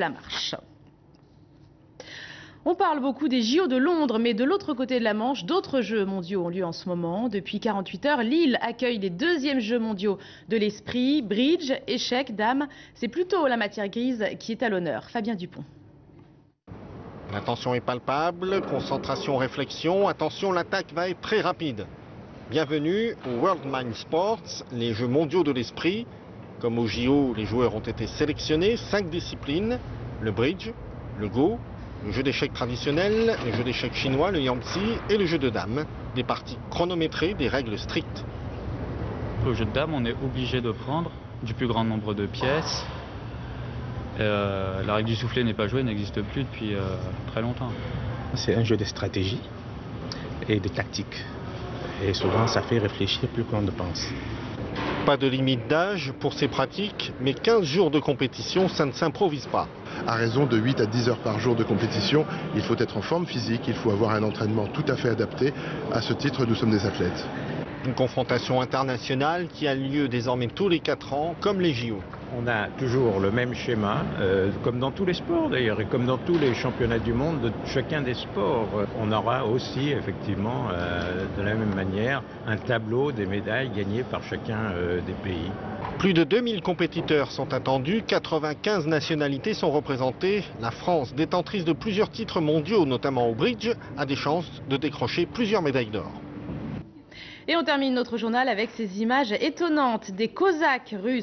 la marche. On parle beaucoup des JO de Londres, mais de l'autre côté de la Manche, d'autres Jeux mondiaux ont lieu en ce moment. Depuis 48 heures, Lille accueille les deuxièmes Jeux mondiaux de l'esprit. Bridge, échecs, dames, c'est plutôt la matière grise qui est à l'honneur. Fabien Dupont. La tension est palpable, concentration, réflexion. Attention, l'attaque va être très rapide. Bienvenue au World Mind Sports, les Jeux mondiaux de l'esprit. Comme au JO, les joueurs ont été sélectionnés, 5 disciplines, le bridge, le go, le jeu d'échecs traditionnel, le jeu d'échecs chinois, le Yangtze et le jeu de dames. Des parties chronométrées, des règles strictes. Au jeu de dames, on est obligé de prendre du plus grand nombre de pièces. La règle du soufflet n'est pas jouée, n'existe plus depuis très longtemps. C'est un jeu de stratégie et de tactique. Et souvent, ça fait réfléchir plus qu'on ne pense. Pas de limite d'âge pour ces pratiques, mais 15 jours de compétition, ça ne s'improvise pas. À raison de 8 à 10 heures par jour de compétition, il faut être en forme physique, il faut avoir un entraînement tout à fait adapté. À ce titre, nous sommes des athlètes. Une confrontation internationale qui a lieu désormais tous les 4 ans, comme les JO. On a toujours le même schéma, comme dans tous les sports d'ailleurs, et comme dans tous les championnats du monde de chacun des sports. On aura aussi effectivement, de la même manière, un tableau des médailles gagnées par chacun des pays. Plus de 2000 compétiteurs sont attendus, 95 nationalités sont représentées. La France, détentrice de plusieurs titres mondiaux, notamment au bridge, a des chances de décrocher plusieurs médailles d'or. Et on termine notre journal avec ces images étonnantes des Cosaques russes.